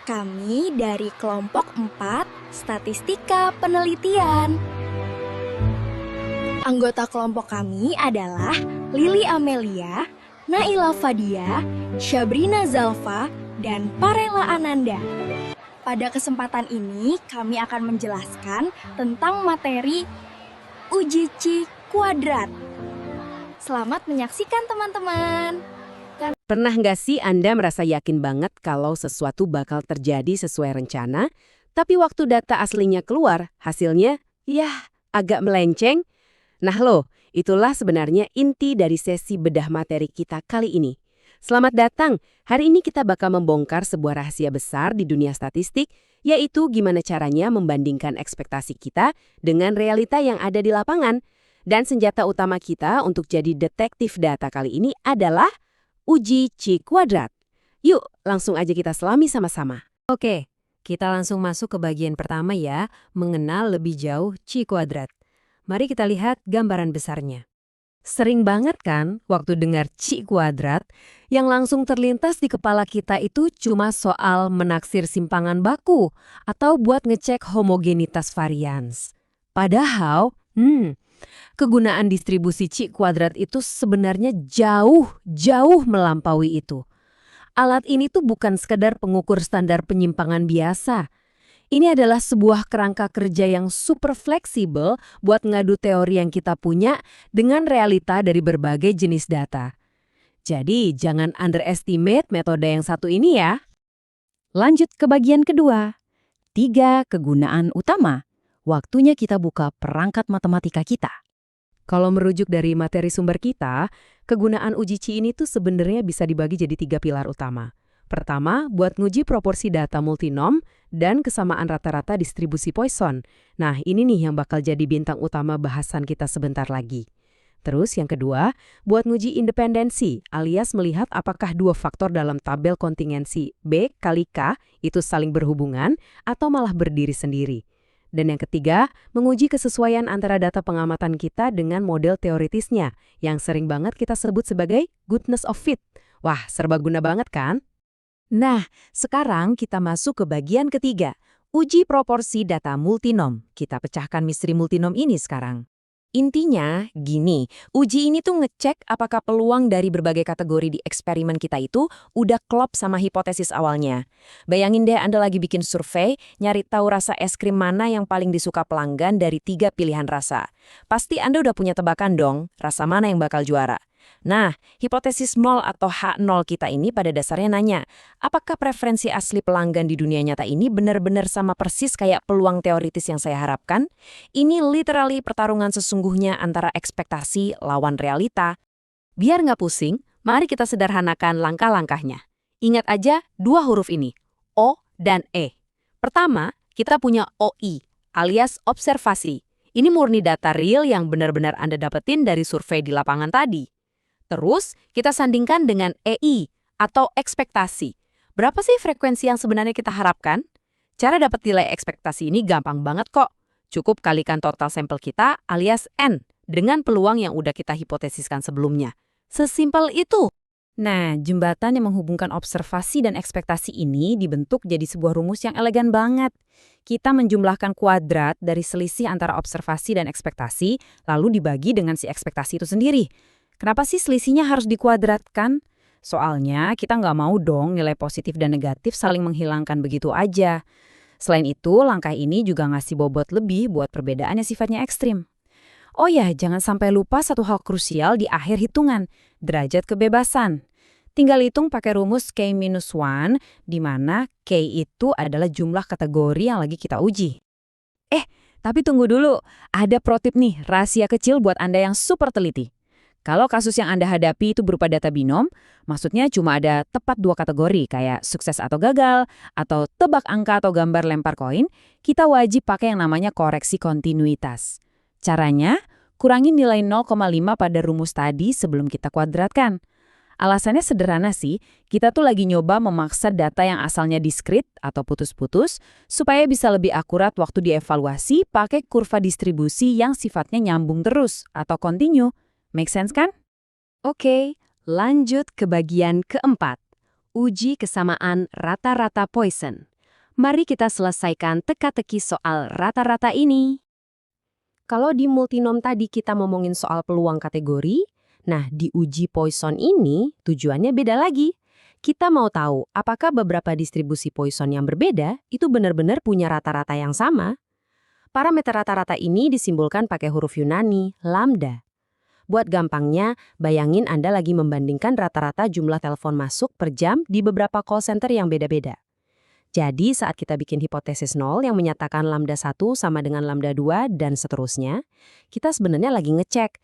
Kami dari kelompok 4 Statistika Penelitian. Anggota kelompok kami adalah Lili Amelia, Naila Fadia, Syabrina Zalfa, dan Parela Ananda. Pada kesempatan ini kami akan menjelaskan tentang materi uji Chi kuadrat. Selamat menyaksikan teman-teman. Pernah nggak sih Anda merasa yakin banget kalau sesuatu bakal terjadi sesuai rencana, tapi waktu data aslinya keluar, hasilnya, agak melenceng? Nah loh, itulah sebenarnya inti dari sesi bedah materi kita kali ini. Selamat datang, hari ini kita bakal membongkar sebuah rahasia besar di dunia statistik, yaitu gimana caranya membandingkan ekspektasi kita dengan realita yang ada di lapangan. Dan senjata utama kita untuk jadi detektif data kali ini adalah uji Chi kuadrat. Yuk, langsung aja kita selami sama-sama. Oke, kita langsung masuk ke bagian pertama ya, mengenal lebih jauh Chi kuadrat. Mari kita lihat gambaran besarnya. Sering banget kan waktu dengar Chi kuadrat, yang langsung terlintas di kepala kita itu cuma soal menaksir simpangan baku atau buat ngecek homogenitas varians. Padahal, kegunaan distribusi Chi kuadrat itu sebenarnya jauh melampaui itu. Alat ini tuh bukan sekedar pengukur standar penyimpangan biasa. Ini adalah sebuah kerangka kerja yang super fleksibel buat ngadu teori yang kita punya dengan realita dari berbagai jenis data. Jadi, jangan underestimate metode yang satu ini ya. Lanjut ke bagian kedua. 3 kegunaan utama. Waktunya kita buka perangkat matematika kita. Kalau merujuk dari materi sumber kita, kegunaan uji Chi ini tuh sebenarnya bisa dibagi jadi 3 pilar utama. Pertama, buat nguji proporsi data multinom dan kesamaan rata-rata distribusi Poisson. Nah, ini nih yang bakal jadi bintang utama bahasan kita sebentar lagi. Terus yang kedua, buat nguji independensi, alias melihat apakah dua faktor dalam tabel kontingensi B kali K itu saling berhubungan atau malah berdiri sendiri. Dan yang ketiga, menguji kesesuaian antara data pengamatan kita dengan model teoritisnya, yang sering banget kita sebut sebagai goodness of fit. Wah, serbaguna banget kan? Nah, sekarang kita masuk ke bagian ketiga. Uji proporsi data multinom. Kita pecahkan misteri multinom ini sekarang. Intinya, gini, uji ini tuh ngecek apakah peluang dari berbagai kategori di eksperimen kita itu udah klop sama hipotesis awalnya. Bayangin deh Anda lagi bikin survei, nyari tahu rasa es krim mana yang paling disuka pelanggan dari 3 pilihan rasa. Pasti Anda udah punya tebakan dong, rasa mana yang bakal juara. Nah, hipotesis 0 atau H0 kita ini pada dasarnya nanya, apakah preferensi asli pelanggan di dunia nyata ini benar-benar sama persis kayak peluang teoritis yang saya harapkan? Ini literally pertarungan sesungguhnya antara ekspektasi lawan realita. Biar nggak pusing, mari kita sederhanakan langkah-langkahnya. Ingat aja 2 huruf ini, O dan E. Pertama, kita punya OI, alias observasi. Ini murni data real yang benar-benar Anda dapetin dari survei di lapangan tadi. Terus, kita sandingkan dengan EI, atau ekspektasi. Berapa sih frekuensi yang sebenarnya kita harapkan? Cara dapat nilai ekspektasi ini gampang banget kok. Cukup kalikan total sampel kita alias N dengan peluang yang udah kita hipotesiskan sebelumnya. Sesimpel itu. Nah, jembatan yang menghubungkan observasi dan ekspektasi ini dibentuk jadi sebuah rumus yang elegan banget. Kita menjumlahkan kuadrat dari selisih antara observasi dan ekspektasi, lalu dibagi dengan si ekspektasi itu sendiri. Kenapa sih selisihnya harus dikuadratkan? Soalnya kita nggak mau dong nilai positif dan negatif saling menghilangkan begitu aja. Selain itu, langkah ini juga ngasih bobot lebih buat perbedaan yang sifatnya ekstrim. Oh ya, jangan sampai lupa satu hal krusial di akhir hitungan, derajat kebebasan. Tinggal hitung pakai rumus K-1, di mana K itu adalah jumlah kategori yang lagi kita uji. Tapi tunggu dulu, ada pro tip nih, rahasia kecil buat Anda yang super teliti. Kalau kasus yang Anda hadapi itu berupa data binom, maksudnya cuma ada tepat 2 kategori, kayak sukses atau gagal, atau tebak angka atau gambar lempar koin, kita wajib pakai yang namanya koreksi kontinuitas. Caranya, kurangi nilai 0,5 pada rumus tadi sebelum kita kuadratkan. Alasannya sederhana sih, kita tuh lagi nyoba memaksa data yang asalnya diskrit atau putus-putus, supaya bisa lebih akurat waktu dievaluasi pakai kurva distribusi yang sifatnya nyambung terus atau kontinu. Make sense kan? Oke, lanjut ke bagian keempat. Uji kesamaan rata-rata Poisson. Mari kita selesaikan teka-teki soal rata-rata ini. Kalau di multinom tadi kita ngomongin soal peluang kategori, nah di uji Poisson ini tujuannya beda lagi. Kita mau tahu apakah beberapa distribusi Poisson yang berbeda itu benar-benar punya rata-rata yang sama. Parameter rata-rata ini disimbolkan pakai huruf Yunani, lambda. Buat gampangnya, bayangin Anda lagi membandingkan rata-rata jumlah telepon masuk per jam di beberapa call center yang beda-beda. Jadi saat kita bikin hipotesis 0 yang menyatakan lambda 1 sama dengan lambda 2 dan seterusnya, kita sebenarnya lagi ngecek,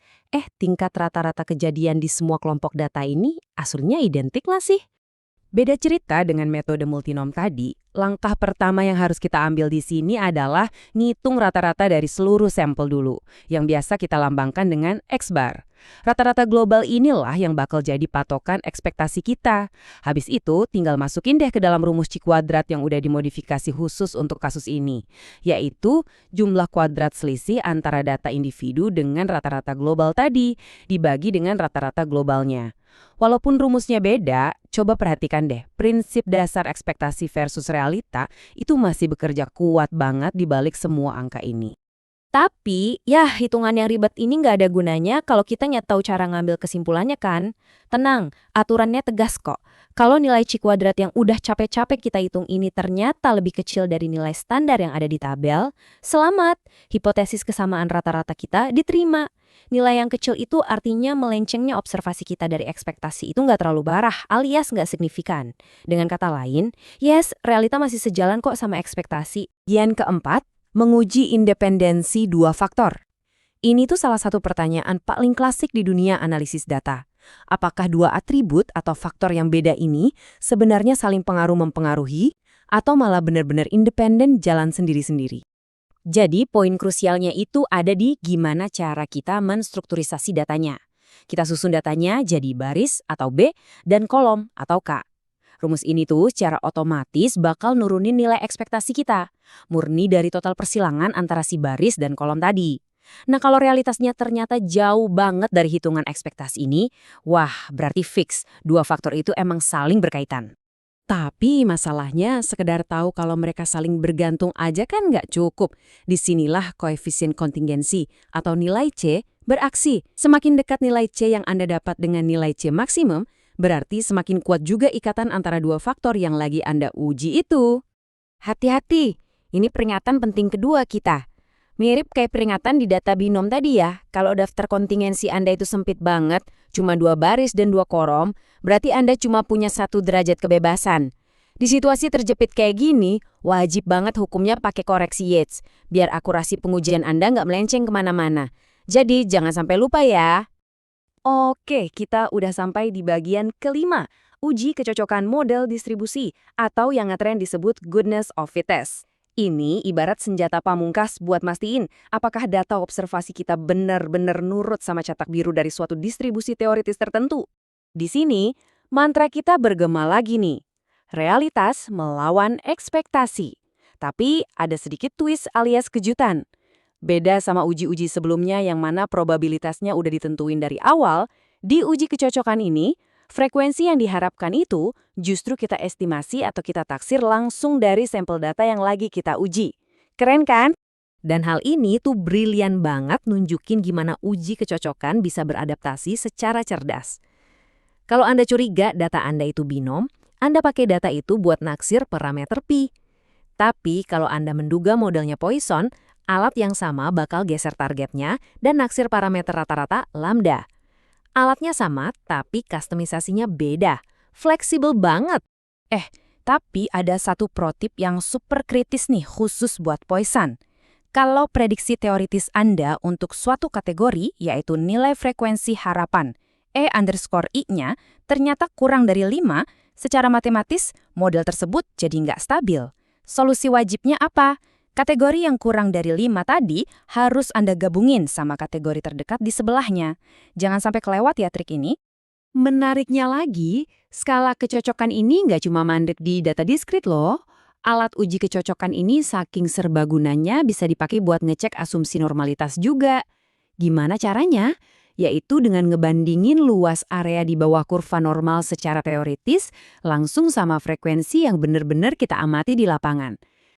tingkat rata-rata kejadian di semua kelompok data ini aslinya identik lah sih. Beda cerita dengan metode multinom tadi, langkah pertama yang harus kita ambil di sini adalah ngitung rata-rata dari seluruh sampel dulu, yang biasa kita lambangkan dengan X-bar. Rata-rata global inilah yang bakal jadi patokan ekspektasi kita. Habis itu, tinggal masukin deh ke dalam rumus C kuadrat yang udah dimodifikasi khusus untuk kasus ini, yaitu jumlah kuadrat selisih antara data individu dengan rata-rata global tadi, dibagi dengan rata-rata globalnya. Walaupun rumusnya beda, coba perhatikan deh, prinsip dasar ekspektasi versus realita itu masih bekerja kuat banget di balik semua angka ini. Tapi, ya hitungan yang ribet ini nggak ada gunanya kalau kita nggak tahu cara ngambil kesimpulannya kan? Tenang, aturannya tegas kok. Kalau nilai C kuadrat yang udah capek-capek kita hitung ini ternyata lebih kecil dari nilai standar yang ada di tabel, selamat, hipotesis kesamaan rata-rata kita diterima. Nilai yang kecil itu artinya melencengnya observasi kita dari ekspektasi itu nggak terlalu parah alias nggak signifikan. Dengan kata lain, yes, realita masih sejalan kok sama ekspektasi. Yang keempat, menguji independensi dua faktor. Ini tuh salah satu pertanyaan paling klasik di dunia analisis data. Apakah dua atribut atau faktor yang beda ini sebenarnya saling pengaruh-mempengaruhi atau malah benar-benar independen jalan sendiri-sendiri? Jadi poin krusialnya itu ada di gimana cara kita menstrukturisasi datanya. Kita susun datanya jadi baris atau B dan kolom atau K. Rumus ini tuh secara otomatis bakal nurunin nilai ekspektasi kita, murni dari total persilangan antara si baris dan kolom tadi. Nah kalau realitasnya ternyata jauh banget dari hitungan ekspektasi ini, wah berarti fix, dua faktor itu emang saling berkaitan. Tapi masalahnya sekedar tahu kalau mereka saling bergantung aja kan nggak cukup. Disinilah koefisien kontingensi atau nilai C beraksi. Semakin dekat nilai C yang Anda dapat dengan nilai C maksimum, berarti semakin kuat juga ikatan antara dua faktor yang lagi Anda uji itu. Hati-hati, ini peringatan penting kedua kita. Mirip kayak peringatan di data binom tadi ya, kalau daftar kontingensi Anda itu sempit banget, cuma 2 baris dan 2 kolom, berarti Anda cuma punya 1 derajat kebebasan. Di situasi terjepit kayak gini, wajib banget hukumnya pakai koreksi Yates, biar akurasi pengujian Anda nggak melenceng kemana-mana. Jadi jangan sampai lupa ya. Oke, kita udah sampai di bagian kelima, uji kecocokan model distribusi atau yang ngetren disebut goodness of fit test. Ini ibarat senjata pamungkas buat mastiin apakah data observasi kita benar-benar nurut sama cetak biru dari suatu distribusi teoritis tertentu. Di sini, mantra kita bergema lagi nih. Realitas melawan ekspektasi. Tapi ada sedikit twist alias kejutan. Beda sama uji-uji sebelumnya yang mana probabilitasnya udah ditentuin dari awal, di uji kecocokan ini, frekuensi yang diharapkan itu justru kita estimasi atau kita taksir langsung dari sampel data yang lagi kita uji. Keren kan? Dan hal ini tuh brilian banget nunjukin gimana uji kecocokan bisa beradaptasi secara cerdas. Kalau Anda curiga data Anda itu binom, Anda pakai data itu buat naksir parameter pi. Tapi kalau Anda menduga modelnya Poisson, alat yang sama bakal geser targetnya dan naksir parameter rata-rata lambda. Alatnya sama, tapi kustomisasinya beda. Fleksibel banget. Tapi ada satu pro tip yang super kritis nih khusus buat Poisson. Kalau prediksi teoritis Anda untuk suatu kategori, yaitu nilai frekuensi harapan, E_I-nya, ternyata kurang dari 5, secara matematis, model tersebut jadi nggak stabil. Solusi wajibnya apa? Kategori yang kurang dari 5 tadi harus Anda gabungin sama kategori terdekat di sebelahnya. Jangan sampai kelewat ya trik ini. Menariknya lagi, skala kecocokan ini nggak cuma mandek di data diskrit loh. Alat uji kecocokan ini saking serbagunanya bisa dipakai buat ngecek asumsi normalitas juga. Gimana caranya? Yaitu dengan ngebandingin luas area di bawah kurva normal secara teoritis langsung sama frekuensi yang benar-benar kita amati di lapangan.